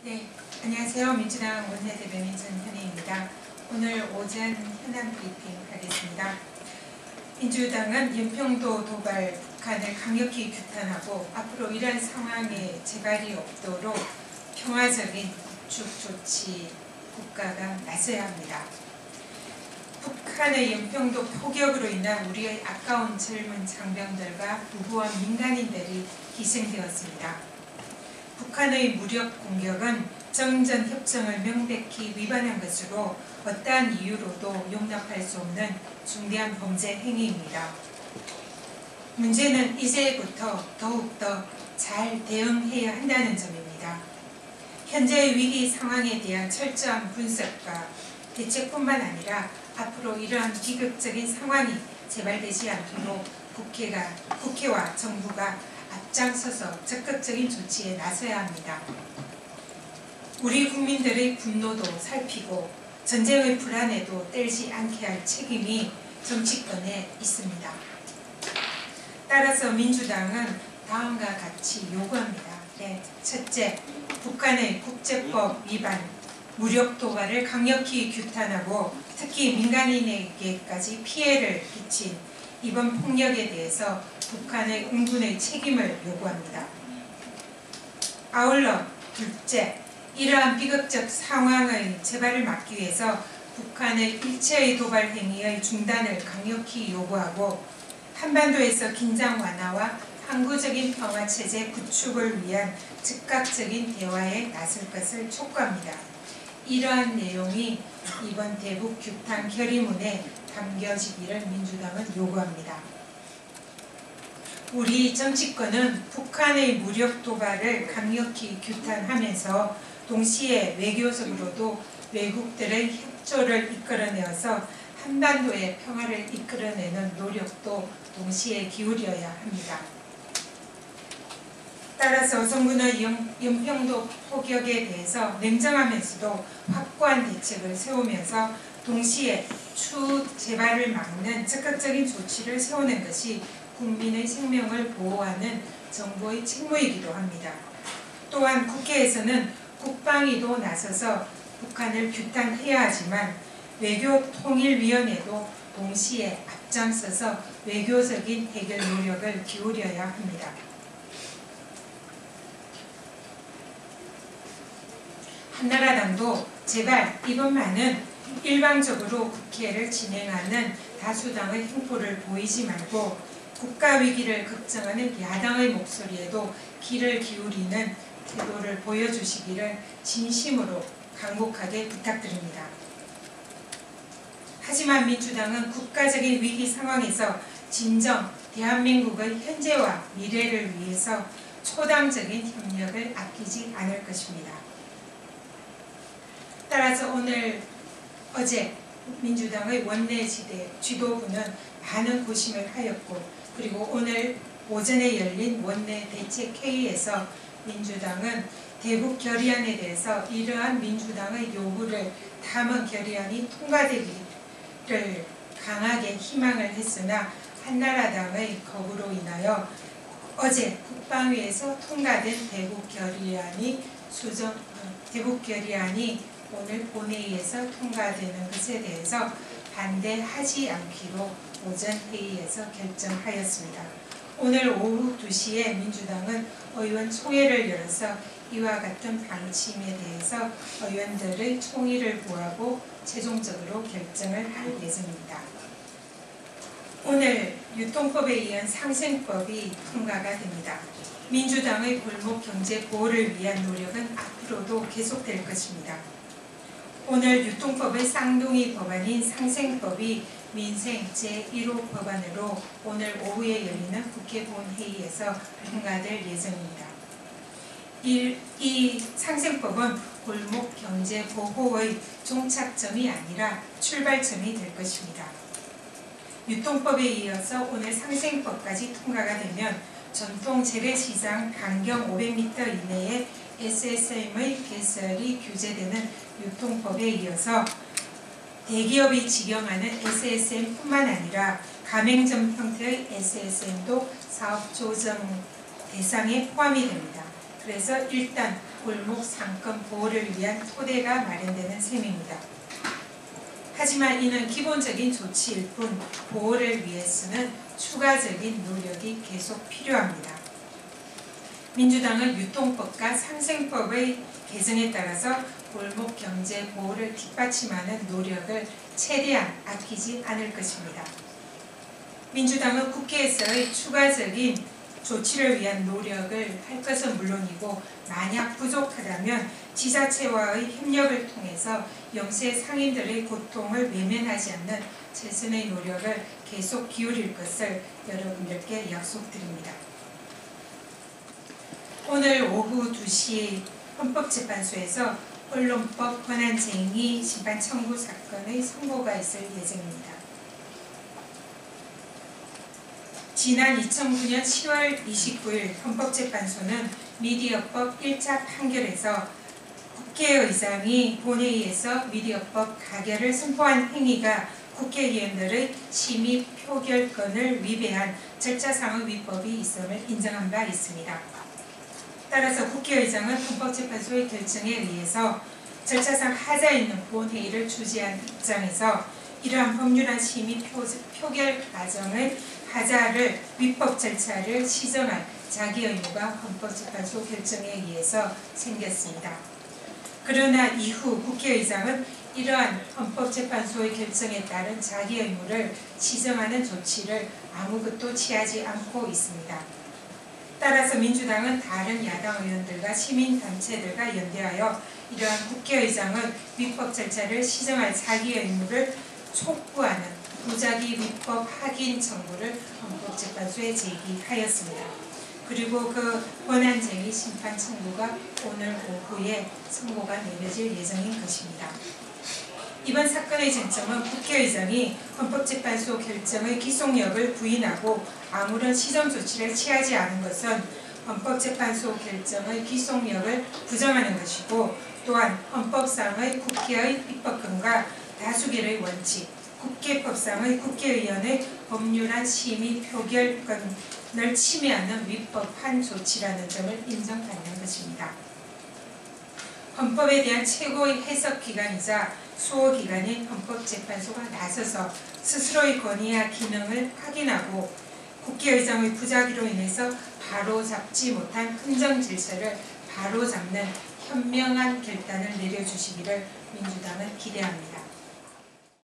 네, 안녕하세요. 민주당 원내대변인 전현희입니다. 오늘 오전 현안 브리핑 하겠습니다. 민주당은 연평도 도발 북한을 강력히 규탄하고 앞으로 이러한 상황에 재발이 없도록 평화적인 구축 조치 국가가 나서야 합니다. 북한의 연평도 포격으로 인한 우리의 아까운 젊은 장병들과 무고한 민간인들이 희생되었습니다. 북한의 무력 공격은 정전 협정을 명백히 위반한 것으로 어떠한 이유로도 용납할 수 없는 중대한 범죄 행위입니다. 문제는 이제부터 더욱더 잘 대응해야 한다는 점입니다. 현재의 위기 상황에 대한 철저한 분석과 대책뿐만 아니라 앞으로 이러한 비극적인 상황이 재발되지 않도록 국회와 정부가 앞장서서 적극적인 조치에 나서야 합니다. 우리 국민들의 분노도 살피고 전쟁의 불안에도 떼지 않게 할 책임이 정치권에 있습니다. 따라서 민주당은 다음과 같이 요구합니다. 네, 첫째, 북한의 국제법 위반, 무력 도발을 강력히 규탄하고 특히 민간인에게까지 피해를 끼친 이번 폭력에 대해서 북한의 응분의 책임을 요구합니다. 아울러 둘째, 이러한 비극적 상황의 재발을 막기 위해서 북한의 일체의 도발 행위의 중단을 강력히 요구하고 한반도에서 긴장 완화와 항구적인 평화체제 구축을 위한 즉각적인 대화에 나설 것을 촉구합니다. 이러한 내용이 이번 대북 규탄 결의문에 담겨지기를 민주당은 요구합니다. 우리 정치권은 북한의 무력 도발을 강력히 규탄하면서 동시에 외교적으로도 외국들의 협조를 이끌어내어서 한반도의 평화를 이끌어내는 노력도 동시에 기울여야 합니다. 따라서 정부는 연평도 포격에 대해서 냉정하면서도 확고한 대책을 세우면서 동시에 추후 재발을 막는 적극적인 조치를 세우는 것이 국민의 생명을 보호하는 정부의 책무이기도 합니다. 또한 국회에서는 국방위도 나서서 북한을 규탄해야 하지만 외교통일위원회도 동시에 앞장서서 외교적인 해결 노력을 기울여야 합니다. 한나라당도 제발 이번만은 일방적으로 국회를 진행하는 다수당의 행포를 보이지 말고 국가위기를 걱정하는 야당의 목소리에도 귀를 기울이는 태도를 보여주시기를 진심으로 간곡하게 부탁드립니다. 하지만 민주당은 국가적인 위기 상황에서 진정 대한민국의 현재와 미래를 위해서 초당적인 협력을 아끼지 않을 것입니다. 따라서 어제 민주당의 원내 지도부는 많은 고심을 하였고 그리고 오늘 오전에 열린 원내 대책회의에서 민주당은 대북 결의안에 대해서 이러한 민주당의 요구를 담은 결의안이 통과되기를 강하게 희망을 했으나 한나라당의 거부로 인하여 어제 국방위에서 통과된 대북 결의안이 오늘 본회의에서 통과되는 것에 대해서 반대하지 않기로 오전 회의에서 결정하였습니다. 오늘 오후 2시에 민주당은 의원 총회를 열어서 이와 같은 방침에 대해서 의원들의 총의를 구하고 최종적으로 결정을 할 예정입니다. 오늘 유통법에 의한 상생법이 통과가 됩니다. 민주당의 골목 경제 보호를 위한 노력은 앞으로도 계속될 것입니다. 오늘 유통법의 쌍둥이 법안인 상생법이 민생 제1호 법안으로 오늘 오후에 열리는 국회 본회의에서 통과될 예정입니다. 이 상생법은 골목 경제 보호의 종착점이 아니라 출발점이 될 것입니다. 유통법에 이어서 오늘 상생법까지 통과가 되면 전통 재래시장 반경 500m 이내에 SSM의 개설이 규제되는 유통법에 이어서 대기업이 직영하는 SSM뿐만 아니라 가맹점 형태의 SSM도 사업 조정 대상에 포함이 됩니다. 그래서 일단 골목 상권 보호를 위한 토대가 마련되는 셈입니다. 하지만 이는 기본적인 조치일 뿐 보호를 위해서는 추가적인 노력이 계속 필요합니다. 민주당은 유통법과 상생법의 개정에 따라서 골목 경제 보호를 뒷받침하는 노력을 최대한 아끼지 않을 것입니다. 민주당은 국회에서의 추가적인 조치를 위한 노력을 할 것은 물론이고 만약 부족하다면 지자체와의 협력을 통해서 영세 상인들의 고통을 외면하지 않는 최선의 노력을 계속 기울일 것을 여러분들께 약속드립니다. 오늘 오후 2시 헌법재판소에서 언론법 권한쟁의 심판 청구 사건의 선고가 있을 예정입니다. 지난 2009년 10월 29일 헌법재판소는 미디어법 1차 판결에서 국회의장이 본회의에서 미디어법 가결을 선포한 행위가 국회의원들의 심의 표결권을 위배한 절차상의 위법이 있음을 인정한 바 있습니다. 따라서 국회의장은 헌법재판소의 결정에 의해서 절차상 하자 있는 본회의를 주재한 입장에서 이러한 법률안 심의 표결 과정의 하자를 위법 절차를 시정할 자기 의무가 헌법재판소 결정에 의해서 생겼습니다. 그러나 이후 국회의장은 이러한 헌법재판소의 결정에 따른 자기 의무를 시정하는 조치를 아무것도 취하지 않고 있습니다. 따라서 민주당은 다른 야당 의원들과 시민단체들과 연대하여 이러한 국회의장은 위법 절차를 시정할 자기 의무를 촉구하는 무작위 위법 확인 청구를 헌법재판소에 제기하였습니다. 그리고 그 권한쟁의 심판 청구가 오늘 오후에 선고가 내려질 예정인 것입니다. 이번 사건의 쟁점은 국회의장이 헌법재판소 결정의 기속력을 부인하고 아무런 시정 조치를 취하지 않은 것은 헌법재판소 결정의 기속력을 부정하는 것이고 또한 헌법상의 국회의 입법권과 다수결의 원칙, 국회법상의 국회의원의 법률안 심의 표결권을 침해하는 위법한 조치라는 점을 인정받는 것입니다. 헌법에 대한 최고의 해석기관이자 수호기관인 헌법재판소가 나서서 스스로의 권위와 기능을 확인하고 국회의장의 부작위로 인해서 바로잡지 못한 흔적 질서를 바로잡는 현명한 결단을 내려주시기를 민주당은 기대합니다.